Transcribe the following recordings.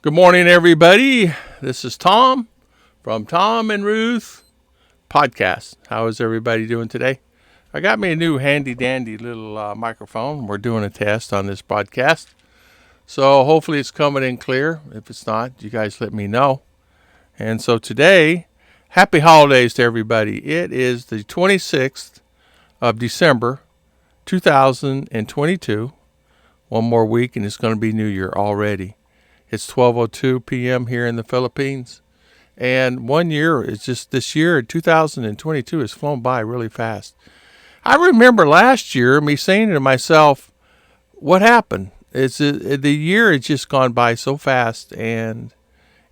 Good morning, everybody. This is Tom from Tom and Ruth podcast. How is everybody doing today? I got me a new handy dandy little microphone. We're doing a test on this broadcast. So hopefully it's coming in clear. If it's not, you guys let me know. And so today, happy holidays to everybody. It is the 26th of December, 2022. One more week and it's going to be New Year already. It's 12:02 p.m. here in the Philippines. And 1 year is just this year, 2022, has flown by really fast. I remember last year me saying to myself, what happened? The year had just gone by so fast, and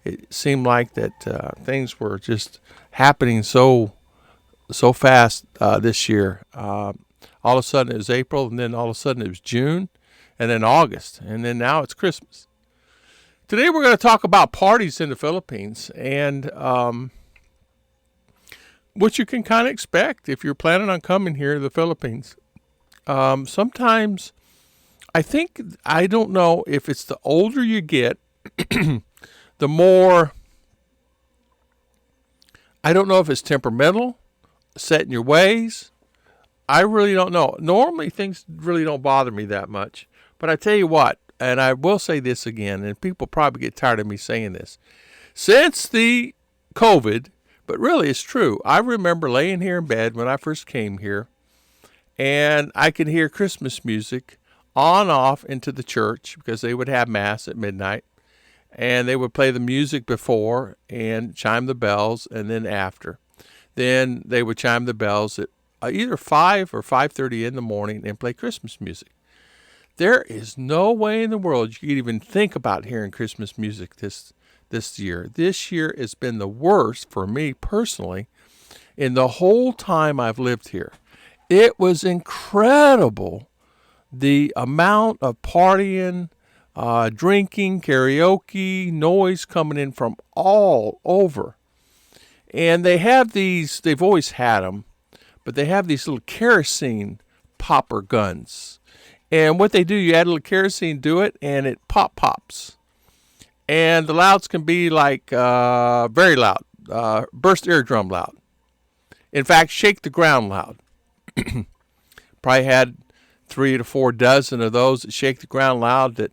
it seemed like that things were just happening so fast this year. All of a sudden it was April, and then all of a sudden it was June, and then August, and then now it's Christmas. Today we're going to talk about parties in the Philippines and what you can kind of expect if you're planning on coming here to the Philippines. Sometimes I don't know if it's the older you get, the more, I don't know if it's temperamental, set in your ways. I really don't know. Normally things really don't bother me that much. But I tell you what, and I will say this again, and people probably get tired of me saying this. Since the COVID, but really it's true, I remember laying here in bed when I first came here, and I could hear Christmas music on off into the church because they would have Mass at midnight, and they would play the music before and chime the bells, and then after. Then they would chime the bells at either 5 or 5:30 in the morning and play Christmas music. There is no way in the world you could even think about hearing Christmas music this year. This year has been the worst for me personally in the whole time I've lived here. It was incredible, the amount of partying, drinking, karaoke, noise coming in from all over. And they have these, they've always had them, but they have these little kerosene popper guns. And what they do, you add a little kerosene to it, and it pops. And the louds can be like very loud, burst eardrum loud. In fact, shake the ground loud. Probably had 3 to 4 dozen of those that shake the ground loud that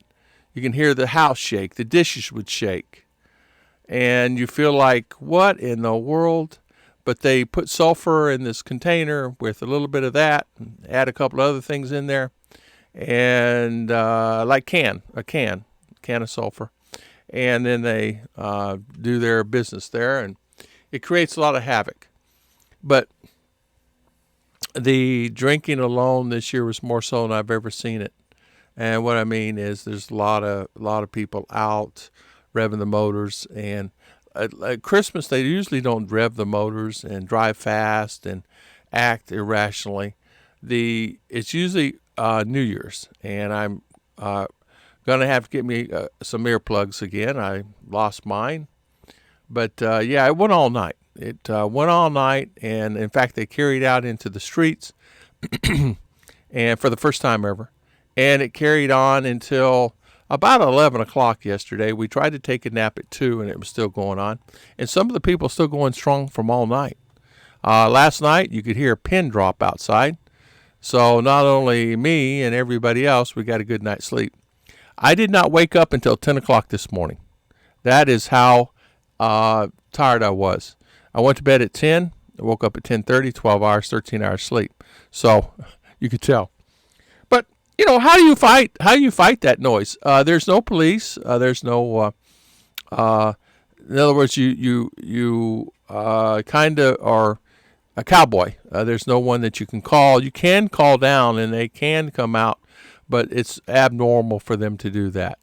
you can hear the house shake, the dishes would shake. And you feel like, what in the world? But they put sulfur in this container with a little bit of that, and add a couple other things in there. And like a can of sulfur, and then they do their business there, and it creates a lot of havoc. But the drinking alone this year was more so than I've ever seen it. And what I mean is, there's a lot of people out revving the motors, and at Christmas they usually don't rev the motors and drive fast and act irrationally. It's usually New Year's, and I'm going to have to get me some earplugs again. I lost mine. But, yeah, it went all night. It went all night, and, in fact, they carried out into the streets and for the first time ever. And it carried on until about 11 o'clock yesterday. We tried to take a nap at 2, and it was still going on. And some of the people still going strong from all night. Last night, you could hear a pin drop outside. So not only me and everybody else, we got a good night's sleep. I did not wake up until 10 o'clock this morning. That is how tired I was. I went to bed at 10. I woke up at 10:30, 12 hours, 13 hours sleep. So you could tell. But, how do you fight? How do you fight that noise? There's no police. There's no, in other words, you kind of are a cowboy. There's no one that you can call. You can call down, and they can come out, but it's abnormal for them to do that.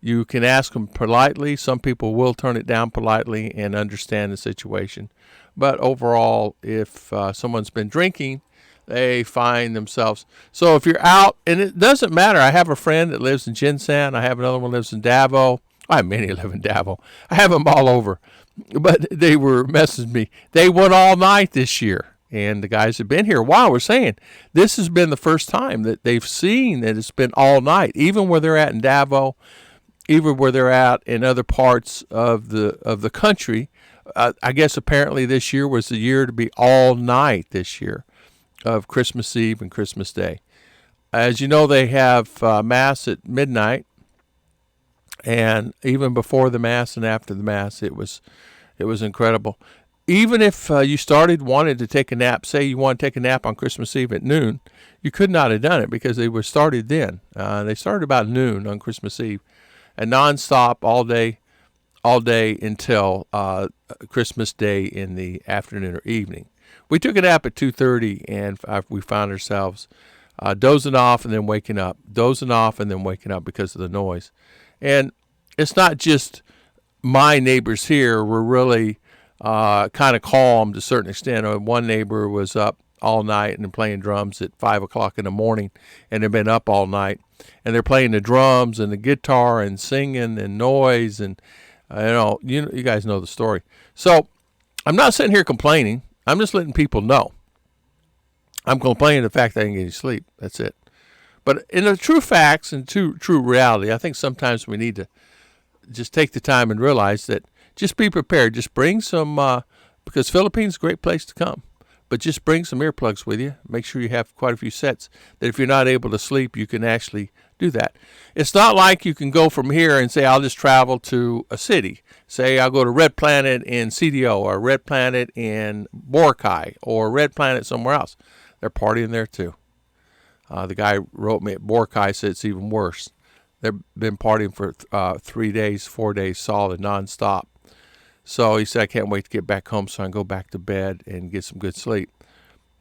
You can ask them politely. Some people will turn it down politely and understand the situation. But overall, if someone's been drinking, they find themselves. So if you're out, and it doesn't matter. I have a friend that lives in Jinsan. I have another one that lives in Davao. I have many live in Davao. I have them all over. But they were messaging me. They went all night this year. And the guys have been here a while. We're saying this has been the first time that they've seen that it's been all night, even where they're at in Davao. even where they're at in other parts of the country. I guess apparently this year was the year to be all night this year of Christmas Eve and Christmas Day. As you know, they have Mass at midnight, and even before the Mass and after the Mass, it was incredible. Even if you wanted to take a nap, say you want to take a nap on Christmas Eve at noon, you could not have done it because they were started then. They started about noon on Christmas Eve, and nonstop all day until Christmas Day in the afternoon or evening. We took a nap at 2:30, and we found ourselves dozing off and then waking up, because of the noise. And it's not just my neighbors here were really kind of calm to a certain extent. One neighbor was up all night and playing drums at 5 o'clock in the morning, and they've been up all night, and they're playing the drums and the guitar and singing and noise, and you guys know the story. So I'm not sitting here complaining. I'm just letting people know. I'm complaining the fact that I didn't get any sleep. That's it. But in the true facts and true reality, I think sometimes we need to just take the time and realize that just be prepared. Just bring some, because Philippines is a great place to come. But just bring some earplugs with you. Make sure you have quite a few sets that if you're not able to sleep, you can actually do that. It's not like you can go from here and say, I'll just travel to a city. Say, I'll go to Red Planet in CDO or Red Planet in Boracay or Red Planet somewhere else. They're partying there too. The guy wrote me at Boracay, said it's even worse. They've been partying for 3 days, 4 days solid, nonstop. So he said, I can't wait to get back home so I can go back to bed and get some good sleep.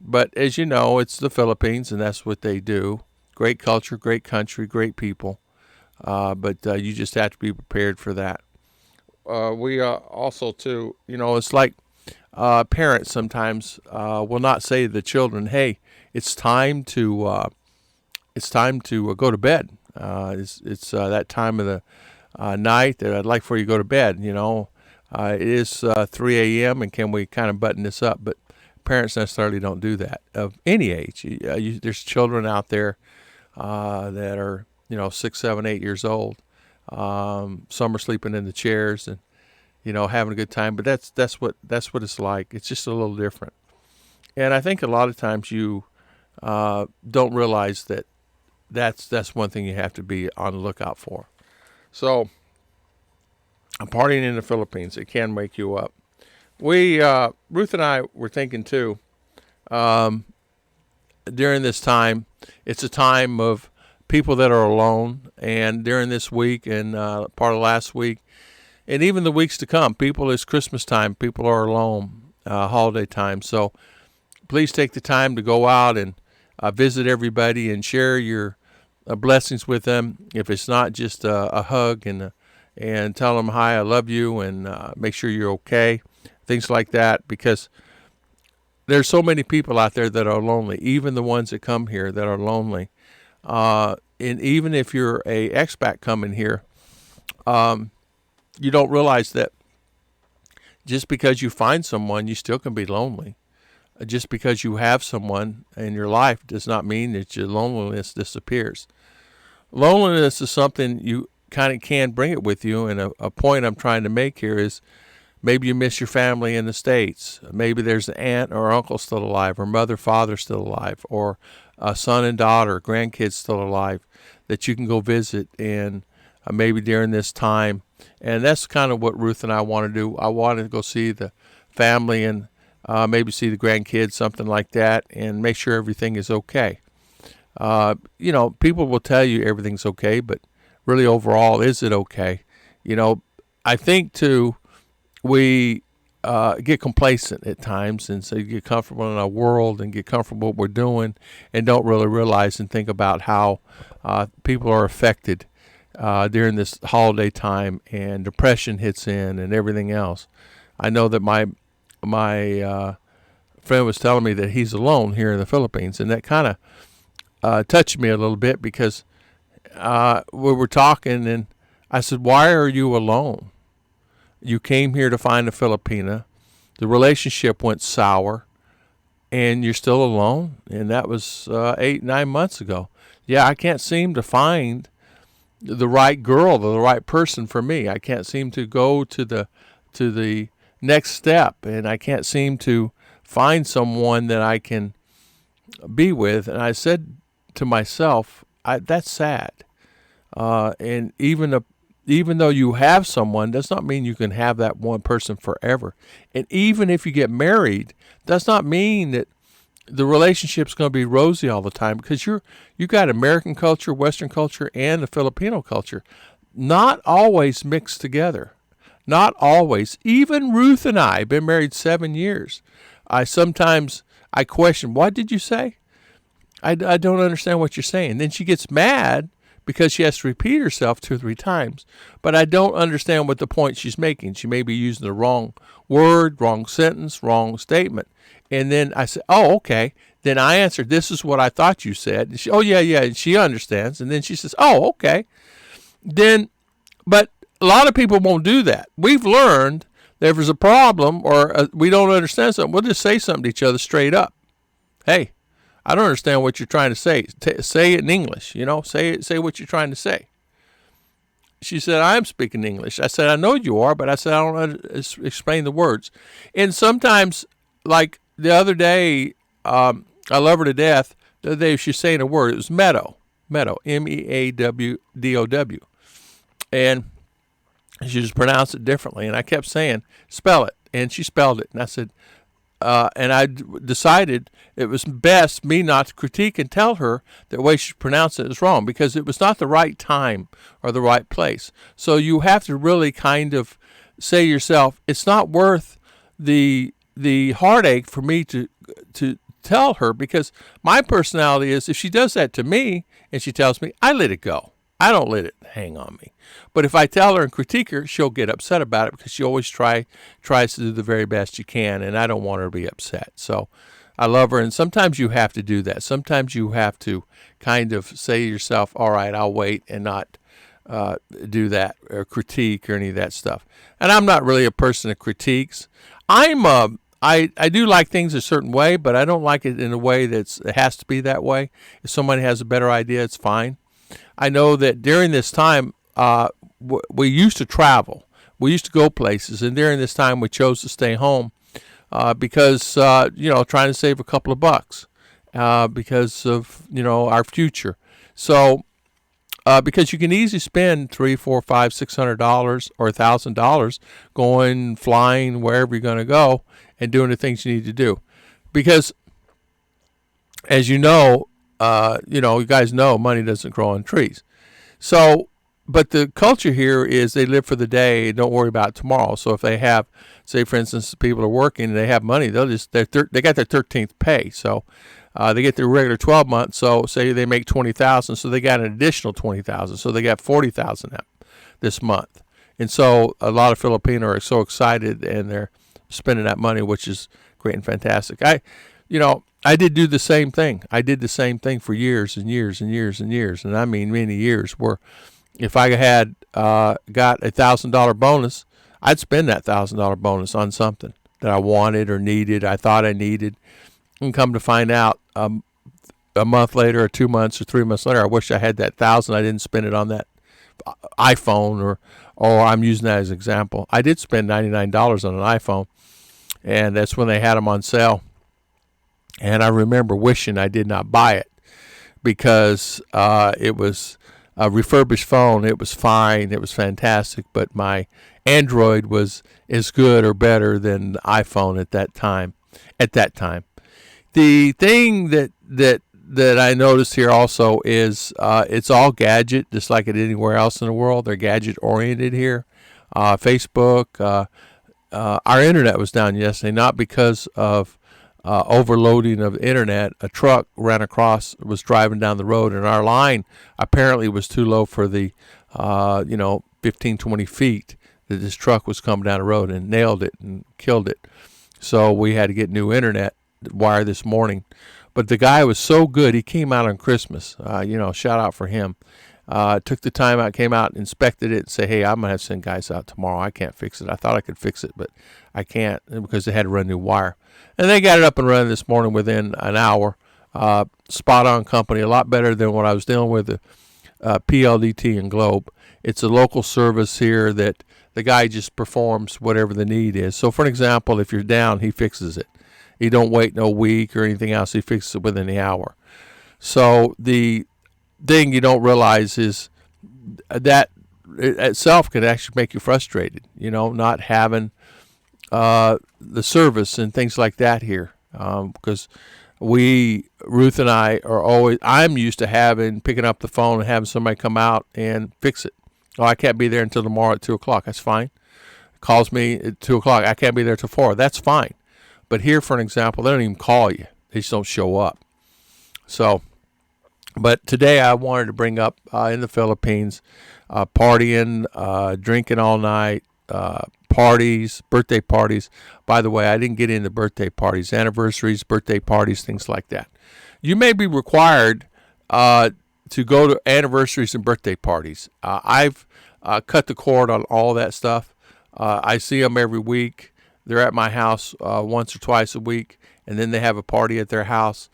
But as you know, it's the Philippines, and that's what they do. Great culture, great country, great people. But you just have to be prepared for that. We also, too, it's like parents sometimes will not say to the children, hey, it's time to go to bed. It's that time of the night that I'd like for you to go to bed, It is 3 a.m. and can we kind of button this up? But parents necessarily don't do that of any age. There's children out there that are 6, 7, 8 years old. Some are sleeping in the chairs and having a good time. But that's what it's like. It's just a little different. And I think a lot of times you don't realize that that's one thing you have to be on the lookout for. So, partying in the Philippines, it can wake you up. Ruth and I were thinking too, during this time, it's a time of people that are alone, and during this week and part of last week, and even the weeks to come, it's Christmas time, people are alone, holiday time. So please take the time to go out and visit everybody and share your blessings with them. If it's not just a hug and tell them, hi, I love you, and make sure you're okay, things like that, because there's so many people out there that are lonely, even the ones that come here that are lonely. And even if you're a expat coming here, you don't realize that just because you find someone, you still can be lonely. Just because you have someone in your life does not mean that your loneliness disappears. Loneliness is something you kind of can bring it with you, and a point I'm trying to make here is maybe you miss your family in the States. Maybe there's an aunt or uncle still alive, or mother, father still alive, or a son and daughter, grandkids still alive that you can go visit, and maybe during this time. And that's kind of what Ruth and I want to do. I want to go see the family and maybe see the grandkids, something like that, and make sure everything is okay. People will tell you everything's okay, but really overall, is it okay? I think too, we get complacent at times, and so you get comfortable in our world and get comfortable what we're doing, and don't really realize and think about how people are affected during this holiday time, and depression hits in and everything else. I know that my friend was telling me that he's alone here in the Philippines, and that kind of touched me a little bit, because we were talking, and I said, why are you alone? You came here to find a Filipina. The relationship went sour, and you're still alone? And that was 8, 9 months ago. Yeah, I can't seem to find the right girl, the right person for me. I can't seem to go to the next step, and I can't seem to find someone that I can be with. And I said to myself, that's sad. And even though you have someone, does not mean you can have that one person forever. And even if you get married, does not mean that the relationship's going to be rosy all the time, because you got American culture, Western culture, and the Filipino culture, not always mixed together. Not always. Even Ruth and I have been married 7 years. I question, what did you say? I don't understand what you're saying. Then she gets mad because she has to repeat herself 2 or 3 times. But I don't understand what the point she's making. She may be using the wrong word, wrong sentence, wrong statement. And then I said, oh, okay. Then I answered, this is what I thought you said. And she, oh, yeah. And she understands. And then she says, oh, okay. But a lot of people won't do that. We've learned that if there's a problem or we don't understand something, we'll just say something to each other straight up. Hey, I don't understand what you're trying to say. Say it in English, say what you're trying to say. She said, I'm speaking English. I said, I know you are, but I said, I don't explain the words. And sometimes, like the other day, I love her to death. The other day, she's saying a word. It was meadow, Meadow. And she just pronounced it differently. And I kept saying, spell it. And she spelled it. And I said, and I decided it was best me not to critique and tell her that the way she pronounced it is wrong, because it was not the right time or the right place. So you have to really kind of say to yourself, it's not worth the heartache for me to tell her, because my personality is, if she does that to me and she tells me, I let it go. I don't let it hang on me. But if I tell her and critique her, she'll get upset about it, because she always tries to do the very best she can, and I don't want her to be upset. So I love her, and sometimes you have to do that. Sometimes you have to kind of say to yourself, all right, I'll wait and not do that or critique or any of that stuff. And I'm not really a person that critiques. I do like things a certain way, but I don't like it in a way it has to be that way. If somebody has a better idea, it's fine. I know that during this time, we used to travel. We used to go places, and during this time, we chose to stay home because trying to save a couple of bucks because of our future. So because you can easily spend $300, $400, $500, $600 or $1,000 going, flying, wherever you're going to go, and doing the things you need to do. Because, as you guys know, money doesn't grow on trees. So, but the culture here is they live for the day and don't worry about tomorrow. So if they have, say, for instance, people are working and they have money, they got their 13th pay. So they get their regular 12 months. So say they make $20,000, so they got an additional $20,000. So they got $40,000 this month. And so a lot of Filipino are so excited, and they're spending that money, which is great and fantastic. I did do the same thing. I did the same thing for years and years and years and years, and I mean many years, where if I had got $1,000 bonus, I'd spend that $1,000 bonus on something that I wanted or needed, I thought I needed, and come to find out a month later or 2 months or 3 months later, I wish I had that $1,000. I didn't spend it on that iPhone, or I'm using that as an example. I did spend $99 on an iPhone, and that's when they had them on sale. And I remember wishing I did not buy it, because it was a refurbished phone. It was fine. It was fantastic. But my Android was as good or better than the iPhone at that time. The thing that I noticed here also is it's all gadget, just like it anywhere else in the world. They're gadget oriented here. Facebook, our internet was down yesterday, not because of overloading of the internet. A truck was driving down the road, and our line apparently was too low for the 15, 20 feet that this truck was coming down the road, and nailed it and killed it. So we had to get new internet wire this morning. But the guy was so good. He came out on Christmas. Shout out for him. Took the time out, came out, inspected it, and said, hey, I'm going to have to send guys out tomorrow. I can't fix it. I thought I could fix it, but I can't, because they had to run new wire. And they got it up and running this morning within an hour. Spot on company, a lot better than what I was dealing with PLDT and Globe. It's a local service here that the guy just performs whatever the need is. So, for an example, if you're down, he fixes it. He don't wait no week or anything else. He fixes it within the hour. So the thing you don't realize is that it itself can actually make you frustrated, not having the service and things like that here. Because Ruth and I I'm used to picking up the phone and having somebody come out and fix it. Oh, I can't be there until tomorrow at 2 o'clock. That's fine. Calls me at 2 o'clock. I can't be there till 4. That's fine. But here, for an example, they don't even call you. They just don't show up. So, but today I wanted to bring up in the Philippines, partying, drinking all night, parties, birthday parties. By the way, I didn't get into birthday parties, anniversaries, birthday parties, things like that. You may be required to go to anniversaries and birthday parties. I've cut the cord on all that stuff. I see them every week. They're at my house once or twice a week, and then they have a party at their house.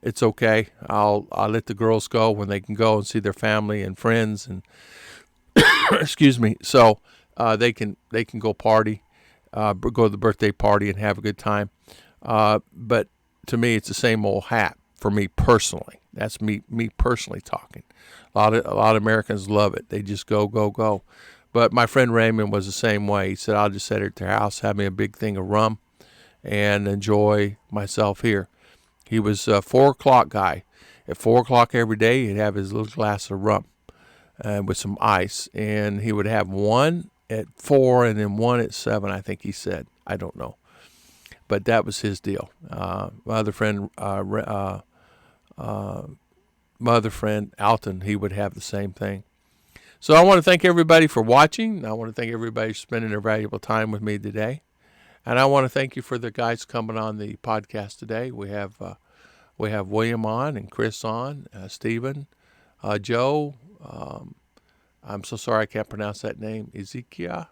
It's okay. I'll let the girls go when they can go and see their family and friends, and excuse me. So they can go party, go to the birthday party and have a good time. But to me, it's the same old hat for me personally. That's me personally talking. A lot of Americans love it. They just go, go, go. But my friend Raymond was the same way. He said, I'll just sit at their house, have me a big thing of rum, and enjoy myself here. He was a 4 o'clock guy. At 4 o'clock every day, he'd have his little glass of rum with some ice. And he would have one at 4 and then one at 7, I think he said. I don't know. But that was his deal. My other friend, Alton, he would have the same thing. So I want to thank everybody for watching. I want to thank everybody for spending their valuable time with me today. And I want to thank you for the guys coming on the podcast today. We have William on and Chris on, Stephen, Joe. I'm so sorry I can't pronounce that name. Ezekiel,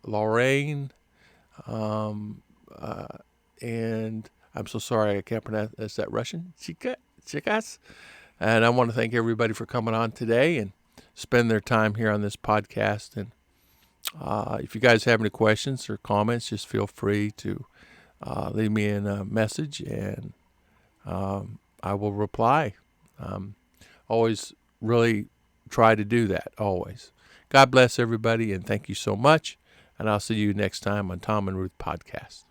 Lorraine, and I'm so sorry I can't pronounce. Is that Russian? Chikas. And I want to thank everybody for coming on today and spend their time here on this podcast. And if you guys have any questions or comments, just feel free to leave me in a message, and I will reply. Always really try to do that, always. God bless everybody, and thank you so much. And I'll see you next time on Tom and Ruth Podcast.